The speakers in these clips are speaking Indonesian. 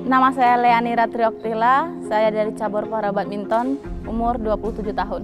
Nama saya Leani Ratrioktila, saya dari cabur para badminton, umur 27 tahun.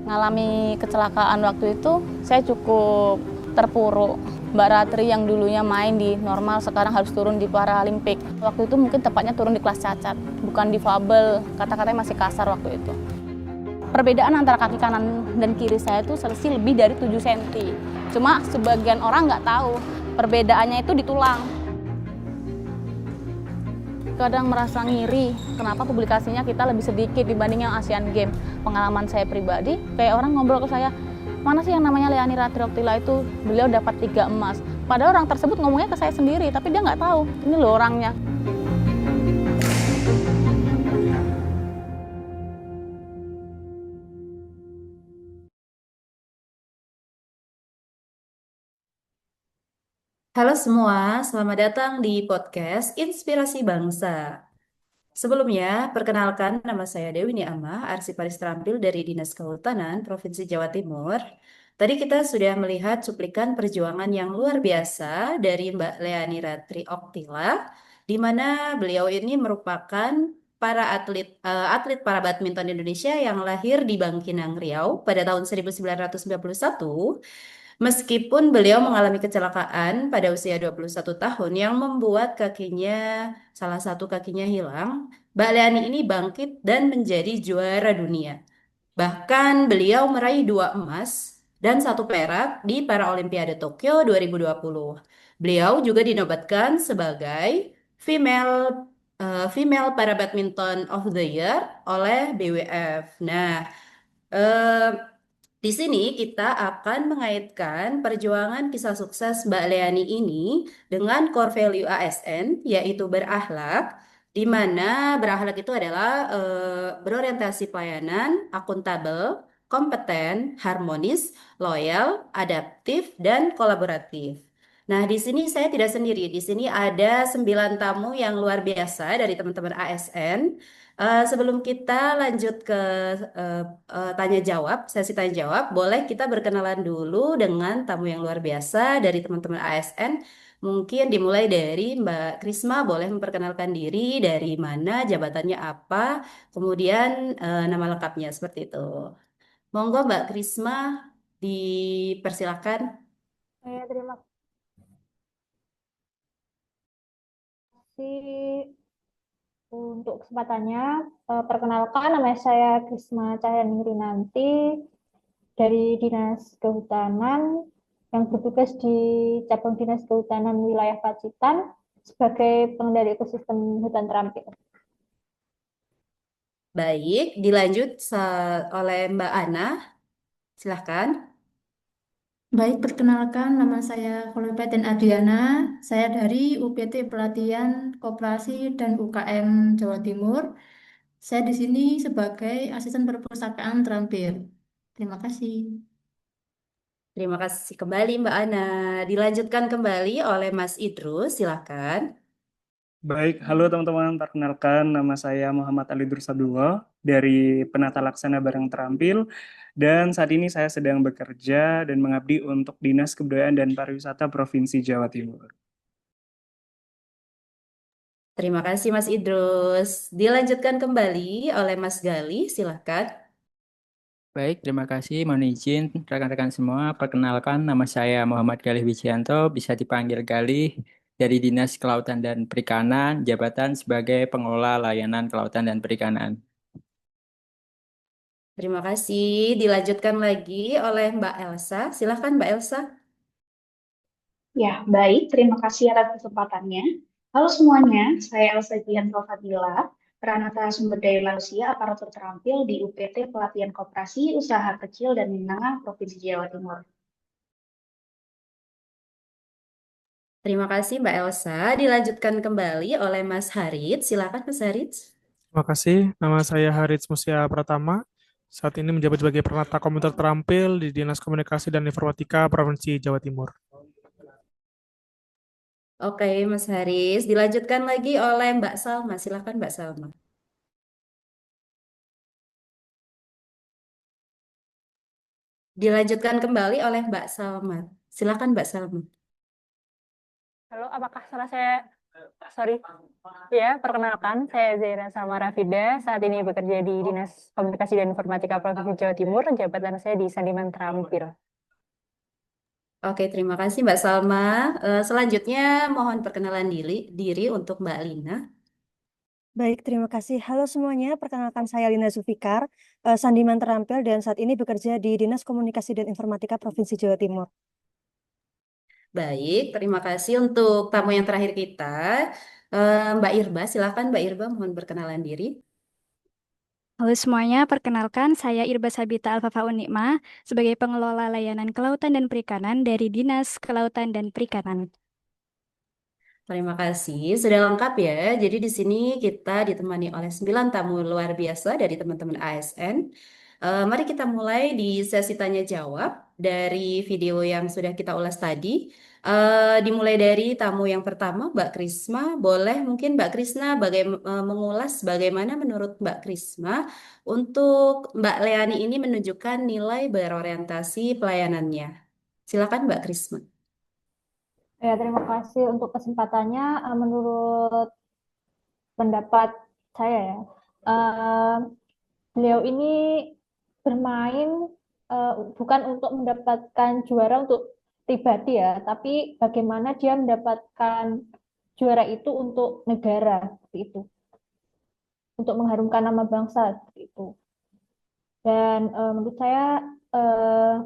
Ngalami kecelakaan waktu itu, saya cukup terpuruk. Mbak Ratri yang dulunya main di normal, sekarang harus turun di Paralimpik. Waktu itu mungkin tepatnya turun di kelas cacat, bukan difabel, kata-katanya masih kasar waktu itu. Perbedaan antara kaki kanan dan kiri saya itu selisih lebih dari 7 cm. Cuma sebagian orang nggak tahu, perbedaannya itu di tulang. Kadang merasa ngiri, kenapa publikasinya kita lebih sedikit dibanding yang Asian Games. Pengalaman saya pribadi, kayak orang ngobrol ke saya, mana sih yang namanya Leani Ratrioktila itu, beliau dapat 3 emas. Padahal orang tersebut ngomongnya ke saya sendiri, tapi dia nggak tahu, ini loh orangnya. Halo semua, selamat datang di podcast Inspirasi Bangsa. Sebelumnya, perkenalkan nama saya Dewi Niamah, Arsiparis Terampil dari Dinas Kehutanan Provinsi Jawa Timur. Tadi kita sudah melihat cuplikan perjuangan yang luar biasa dari Mbak Leani Ratri Oktila, di mana beliau ini merupakan atlet para badminton Indonesia yang lahir di Bangkinang Riau pada tahun 1991. Meskipun beliau mengalami kecelakaan pada usia 21 tahun yang membuat salah satu kakinya hilang, Mbak Leani ini bangkit dan menjadi juara dunia. Bahkan beliau meraih 2 emas dan 1 perak di Paralimpiade Tokyo 2020. Beliau juga dinobatkan sebagai female female para badminton of the year oleh BWF. Nah, eh, di sini kita akan mengaitkan perjuangan kisah sukses Mbak Leani ini dengan core value ASN, yaitu berakhlak, di mana berakhlak itu adalah berorientasi pelayanan, akuntabel, kompeten, harmonis, loyal, adaptif, dan kolaboratif. Nah, di sini saya tidak sendiri. Di sini ada 9 tamu yang luar biasa dari teman-teman ASN. Sebelum kita lanjut ke eh, tanya jawab, sesi tanya jawab, boleh kita berkenalan dulu dengan tamu yang luar biasa dari teman-teman ASN. Mungkin dimulai dari Mbak Krisma, boleh memperkenalkan diri, dari mana, jabatannya apa, kemudian nama lengkapnya seperti itu. Monggo Mbak Krisma, dipersilakan. Terima kasih untuk kesempatannya. Perkenalkan, nama saya Krisma Cahyani Nanti dari Dinas Kehutanan yang bertugas di Cabang Dinas Kehutanan Wilayah Pacitan sebagai pengendali ekosistem hutan terampil. Baik, dilanjut oleh Mbak Ana, silahkan. Baik, perkenalkan nama saya Kolibeten Adriana. Saya dari UPT Pelatihan Koperasi dan UKM Jawa Timur. Saya di sini sebagai asisten perpustakaan terampil. Terima kasih. Terima kasih kembali Mbak Ana. Dilanjutkan kembali oleh Mas Idrus, silakan. Baik, halo teman-teman. Perkenalkan, nama saya Muhammad Ali Dursadulo dari Penata Laksana Barang Terampil. Dan saat ini saya sedang bekerja dan mengabdi untuk Dinas Kebudayaan dan Pariwisata Provinsi Jawa Timur. Terima kasih Mas Idrus. Dilanjutkan kembali oleh Mas Gali, silakan. Baik, terima kasih. Mohon izin rekan-rekan semua. Perkenalkan, nama saya Muhammad Galih Wijianto, bisa dipanggil Galih dari Dinas Kelautan dan Perikanan, jabatan sebagai pengelola layanan kelautan dan perikanan. Terima kasih. Dilanjutkan lagi oleh Mbak Elsa. Silakan Mbak Elsa. Ya, baik. Terima kasih atas kesempatannya. Halo semuanya, saya Elsa Gianto Fadila, Peranata Sumber Daya Manusia Aparatur Terampil di UPT Pelatihan Koperasi Usaha Kecil dan Menengah Provinsi Jawa Timur. Terima kasih Mbak Elsa. Dilanjutkan kembali oleh Mas Harit. Silakan Mas Harit. Terima kasih. Nama saya Harits Musia Pratama. Saat ini menjabat sebagai Peranata Komputer Terampil di Dinas Komunikasi dan Informatika Provinsi Jawa Timur. Oke, Mas Haris. Dilanjutkan lagi oleh Mbak Salma. Silakan Mbak Salma. Dilanjutkan kembali oleh Mbak Salma. Silakan Mbak Salma. Halo, apakah salah saya? Sorry. Ya, perkenalkan, saya Zaira Salma Rafida. Saat ini bekerja di Dinas Komunikasi dan Informatika Provinsi Jawa Timur. Jabatan saya di Sandiman Terampil. Oke, terima kasih Mbak Salma. Selanjutnya mohon perkenalan diri untuk Mbak Lina. Baik, terima kasih. Halo semuanya, perkenalkan saya Lina Zulfikar, Sandiman Terampil dan saat ini bekerja di Dinas Komunikasi dan Informatika Provinsi Jawa Timur. Baik, terima kasih untuk tamu yang terakhir kita. Mbak Irba, silakan Mbak Irba mohon perkenalan diri. Halo semuanya, perkenalkan saya Irba Sabita Alfafa Unikma sebagai pengelola layanan kelautan dan perikanan dari Dinas Kelautan dan Perikanan. Terima kasih, sudah lengkap ya. Jadi di sini kita ditemani oleh 9 tamu luar biasa dari teman-teman ASN. Mari kita mulai di sesi tanya jawab dari video yang sudah kita ulas tadi. Dimulai dari tamu yang pertama, Mbak Krisma. Boleh mungkin Mbak Krisna mengulas bagaimana menurut Mbak Krisma untuk Mbak Leani ini menunjukkan nilai berorientasi pelayanannya. Silakan Mbak Krisma. Ya, terima kasih untuk kesempatannya. Menurut pendapat saya ya, eh, beliau ini bermain bukan untuk mendapatkan juara untuk pribadi ya, tapi bagaimana dia mendapatkan juara itu untuk negara, seperti itu, untuk mengharumkan nama bangsa, seperti itu. Dan menurut saya eh,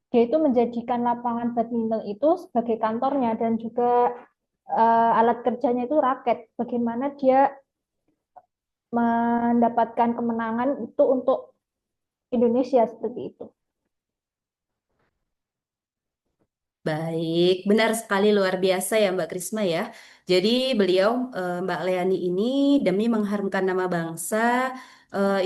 dia itu menjadikan lapangan badminton itu sebagai kantornya dan juga alat kerjanya itu raket. Bagaimana dia mendapatkan kemenangan itu untuk Indonesia seperti itu. Baik, benar sekali luar biasa ya Mbak Krisma ya. Jadi beliau Mbak Leani ini demi mengharumkan nama bangsa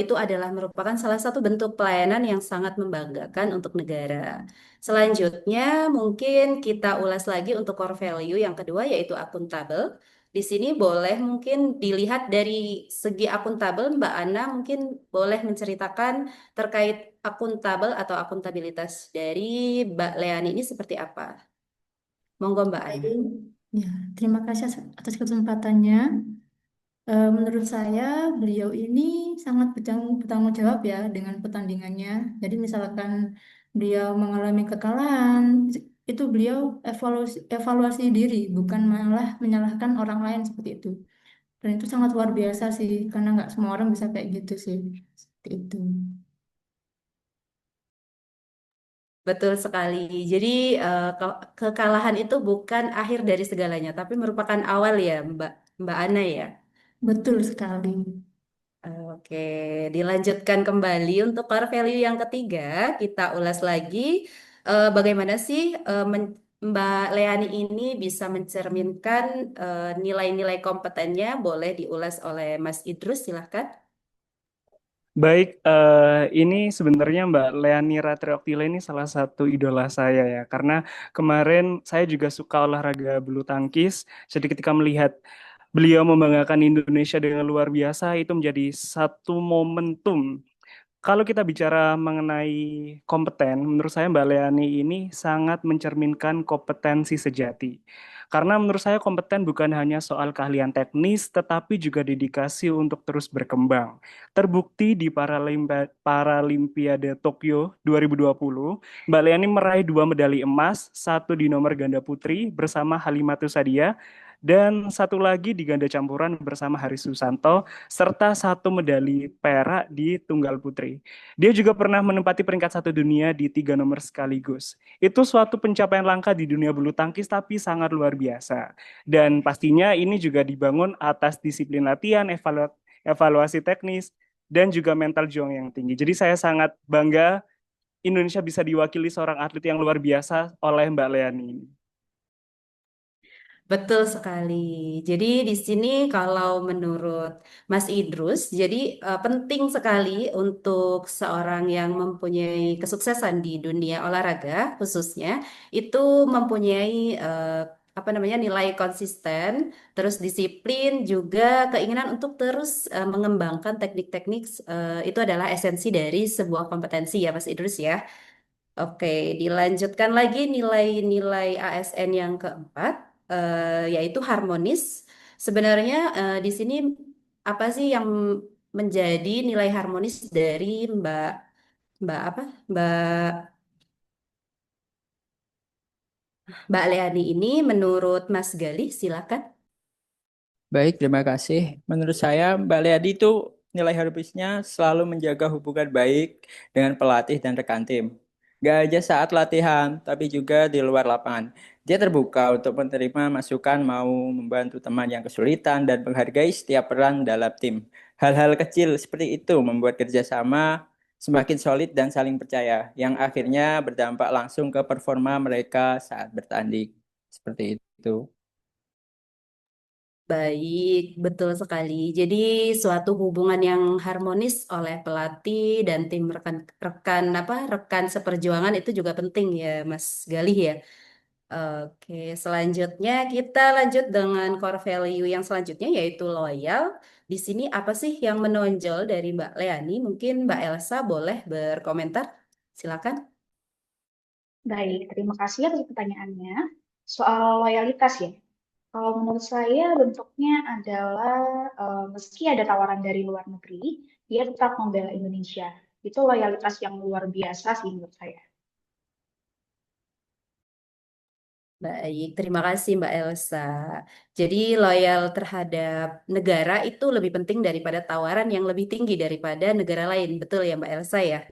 itu adalah merupakan salah satu bentuk pelayanan yang sangat membanggakan untuk negara. Selanjutnya mungkin kita ulas lagi untuk core value yang kedua yaitu akuntabel. Di sini boleh mungkin dilihat dari segi akuntabel Mbak Ana mungkin boleh menceritakan terkait akuntabel atau akuntabilitas dari Mbak Leani ini seperti apa? Monggo Mbak Baik. Ana. Ya, terima kasih atas kesempatannya. Menurut saya, beliau ini sangat bertanggung jawab ya dengan pertandingannya. Jadi misalkan beliau mengalami kekalahan, itu beliau evaluasi diri, bukan malah menyalahkan orang lain seperti itu. Dan itu sangat luar biasa sih, karena nggak semua orang bisa kayak gitu sih. Seperti itu. Betul sekali. Jadi kekalahan itu bukan akhir dari segalanya, tapi merupakan awal ya Mbak Ana ya. Betul sekali. Oke, dilanjutkan kembali untuk core value yang ketiga, kita ulas lagi bagaimana sih Mbak Leani ini bisa mencerminkan nilai-nilai kompetennya. Boleh diulas oleh Mas Idrus, silahkan. Baik, ini sebenarnya Mbak Leani Ratrioktila ini salah satu idola saya ya, karena kemarin saya juga suka olahraga bulu tangkis. Jadi ketika melihat beliau membanggakan Indonesia dengan luar biasa, itu menjadi satu momentum. Kalau kita bicara mengenai kompeten, menurut saya Mbak Leani ini sangat mencerminkan kompetensi sejati. Karena menurut saya kompeten bukan hanya soal keahlian teknis, tetapi juga dedikasi untuk terus berkembang. Terbukti di Paralimpiade Tokyo 2020, Mbak Leani meraih 2 medali emas, satu di nomor ganda putri bersama Halimatus Sadia, dan satu lagi di ganda campuran bersama Haris Susanto, serta satu medali perak di tunggal putri. Dia juga pernah menempati peringkat 1 dunia di 3 nomor sekaligus. Itu suatu pencapaian langka di dunia bulu tangkis, tapi sangat luar biasa. Dan pastinya ini juga dibangun atas disiplin latihan, evaluasi teknis, dan juga mental juang yang tinggi. Jadi saya sangat bangga Indonesia bisa diwakili seorang atlet yang luar biasa oleh Mbak Leani ini. Betul sekali. Jadi di sini kalau menurut Mas Idrus, jadi penting sekali untuk seorang yang mempunyai kesuksesan di dunia olahraga khususnya itu mempunyai apa namanya nilai konsisten, terus disiplin, juga keinginan untuk terus mengembangkan teknik-teknik itu adalah esensi dari sebuah kompetensi ya Mas Idrus ya. Oke, dilanjutkan lagi nilai-nilai ASN yang keempat. yaitu harmonis. Sebenarnya di sini apa sih yang menjadi nilai harmonis dari Mbak Mbak apa Mbak Mbak Leani ini menurut Mas Galih? Silakan. Baik, terima kasih. Menurut saya, Mbak Leadi itu nilai harusnya selalu menjaga hubungan baik dengan pelatih dan rekan tim. Gak aja saat latihan, tapi juga di luar lapangan. Dia terbuka untuk menerima masukan, mau membantu teman yang kesulitan, dan menghargai setiap peran dalam tim. Hal-hal kecil seperti itu membuat kerjasama semakin solid dan saling percaya, yang akhirnya berdampak langsung ke performa mereka saat bertanding. Seperti itu. Baik, betul sekali. Jadi suatu hubungan yang harmonis oleh pelatih dan tim rekan seperjuangan itu juga penting ya, Mas Galih ya. Oke, selanjutnya kita lanjut dengan core value yang selanjutnya yaitu loyal. Di sini apa sih yang menonjol dari Mbak Leani? Mungkin Mbak Elsa boleh berkomentar. Silakan. Baik, terima kasih atas pertanyaannya. Soal loyalitas ya. Kalau menurut saya bentuknya adalah meski ada tawaran dari luar negeri, dia tetap membela Indonesia. Itu loyalitas yang luar biasa sih menurut saya. Baik, terima kasih Mbak Elsa. Jadi loyal terhadap negara itu lebih penting daripada tawaran yang lebih tinggi daripada negara lain. Betul ya Mbak Elsa ya?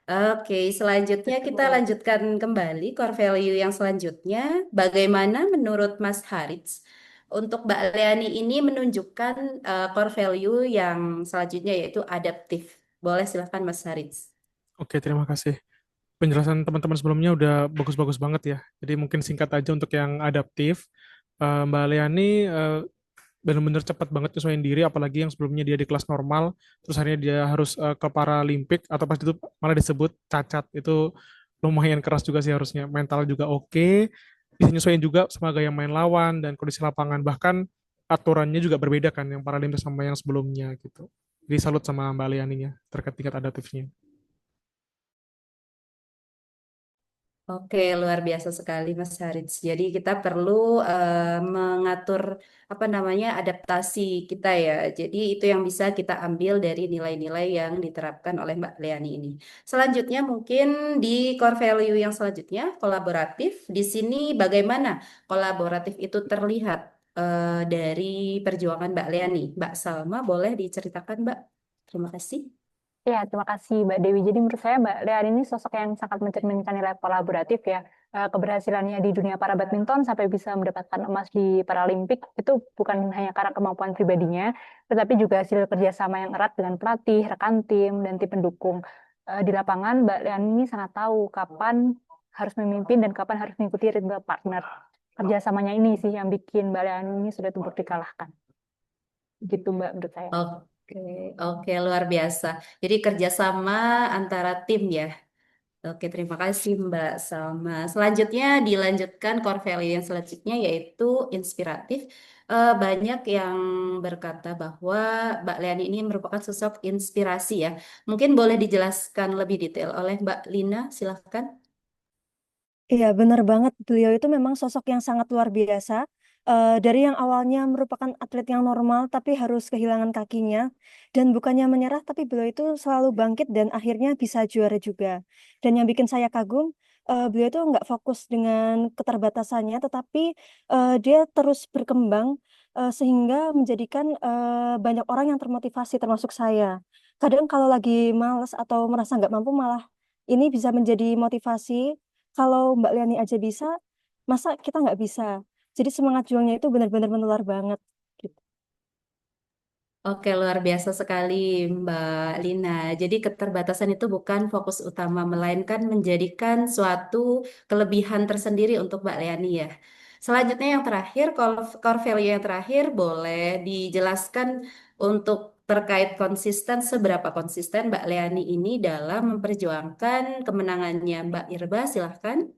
Oke, selanjutnya kita Betul. lanjutkan kembali core value yang selanjutnya. Bagaimana menurut Mas Harits untuk Mbak Leani ini menunjukkan core value yang selanjutnya yaitu adaptif. Boleh silahkan Mas Harits. Oke, terima kasih. Penjelasan teman-teman sebelumnya udah bagus-bagus banget ya. Jadi mungkin singkat aja untuk yang adaptif. Mbak Leani benar-benar cepat banget nyesuaiin diri, apalagi yang sebelumnya dia di kelas normal, terus akhirnya dia harus ke Paralimpik, atau pas itu malah disebut cacat. Itu lumayan keras juga sih harusnya. Mental juga oke, bisa nyesuaiin juga sama gaya main lawan dan kondisi lapangan. Bahkan aturannya juga berbeda kan, yang Paralimpik sama yang sebelumnya gitu. Jadi salut sama Mbak Leaninya terkait tingkat adaptifnya. Oke, luar biasa sekali Mas Harits. Jadi kita perlu mengatur apa namanya adaptasi kita ya. Jadi itu yang bisa kita ambil dari nilai-nilai yang diterapkan oleh Mbak Leani ini. Selanjutnya mungkin di core value yang selanjutnya kolaboratif. Di sini bagaimana kolaboratif itu terlihat dari perjuangan Mbak Leani. Mbak Salma boleh diceritakan Mbak? Terima kasih. Ya, terima kasih Mbak Dewi. Jadi menurut saya Mbak Leani ini sosok yang sangat mencerminkan nilai kolaboratif ya. Keberhasilannya di dunia para badminton sampai bisa mendapatkan emas di Paralimpik itu bukan hanya karena kemampuan pribadinya, tetapi juga hasil kerjasama yang erat dengan pelatih, rekan tim, dan tim pendukung. Di lapangan Mbak Leani ini sangat tahu kapan harus memimpin dan kapan harus mengikuti ritme partner. Kerjasamanya ini sih yang bikin Mbak Leani ini sudah untuk dikalahkan. Gitu Mbak menurut saya. Oke, oke, luar biasa. Jadi kerjasama antara tim ya. Oke, terima kasih Mbak Salma. Selanjutnya dilanjutkan core value yang selanjutnya yaitu inspiratif. Banyak yang berkata bahwa Mbak Leani ini merupakan sosok inspirasi ya. Mungkin boleh dijelaskan lebih detail oleh Mbak Lina, silahkan. Iya, benar banget. Beliau itu memang sosok yang sangat luar biasa. Dari yang awalnya merupakan atlet yang normal, tapi harus kehilangan kakinya. Dan bukannya menyerah, tapi beliau itu selalu bangkit dan akhirnya bisa juara juga. Dan yang bikin saya kagum, beliau itu nggak fokus dengan keterbatasannya, tetapi dia terus berkembang sehingga menjadikan banyak orang yang termotivasi, termasuk saya. Kadang kalau lagi males atau merasa nggak mampu, malah ini bisa menjadi motivasi kalau Mbak Liani aja bisa, masa kita nggak bisa? Jadi semangat juangnya itu benar-benar menular banget. Gitu. Oke, luar biasa sekali Mbak Lina. Jadi keterbatasan itu bukan fokus utama, melainkan menjadikan suatu kelebihan tersendiri untuk Mbak Leani ya. Selanjutnya yang terakhir, core value yang terakhir, boleh dijelaskan untuk terkait konsisten, seberapa konsisten Mbak Leani ini dalam memperjuangkan kemenangannya Mbak Irba, silahkan.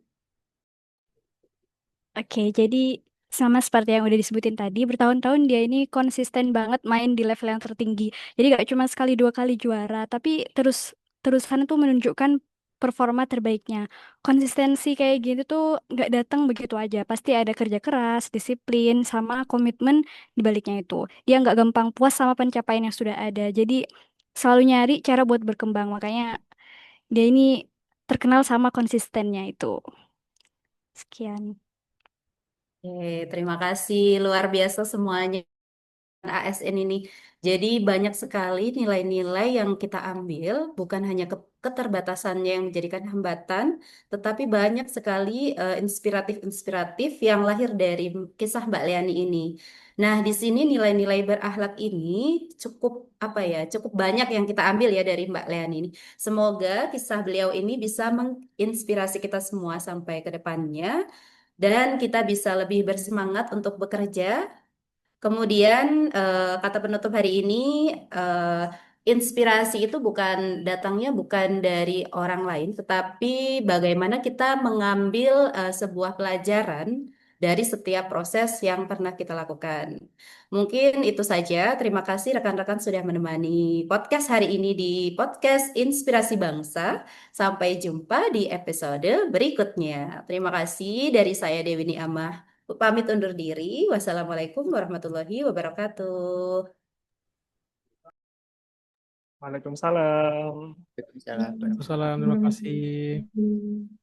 Oke, jadi sama seperti yang udah disebutin tadi, bertahun-tahun dia ini konsisten banget main di level yang tertinggi. Jadi gak cuma sekali dua kali juara, tapi terus-terusan tuh menunjukkan performa terbaiknya. Konsistensi kayak gitu tuh nggak datang begitu aja. Pasti ada kerja keras, disiplin, sama komitmen di baliknya itu. Dia nggak gampang puas sama pencapaian yang sudah ada. Jadi selalu nyari cara buat berkembang. Makanya dia ini terkenal sama konsistennya itu. Sekian. Terima kasih luar biasa semuanya. ASN ini. Jadi banyak sekali nilai-nilai yang kita ambil, bukan hanya keterbatasannya yang menjadikan hambatan, tetapi banyak sekali inspiratif-inspiratif yang lahir dari kisah Mbak Leani ini. Nah, di sini nilai-nilai berakhlak ini cukup apa ya, cukup banyak yang kita ambil ya dari Mbak Leani ini. Semoga kisah beliau ini bisa menginspirasi kita semua sampai ke depannya dan kita bisa lebih bersemangat untuk bekerja. Kemudian kata penutup hari ini, eh, inspirasi itu datangnya bukan dari orang lain, tetapi bagaimana kita mengambil sebuah pelajaran dari setiap proses yang pernah kita lakukan. Mungkin itu saja. Terima kasih rekan-rekan sudah menemani podcast hari ini di podcast Inspirasi Bangsa. Sampai jumpa di episode berikutnya. Terima kasih dari saya Dewi Niamah. Pamit undur diri. Wassalamualaikum warahmatullahi wabarakatuh. Waalaikumsalam. Waalaikumsalam. Waalaikumsalam, terima kasih.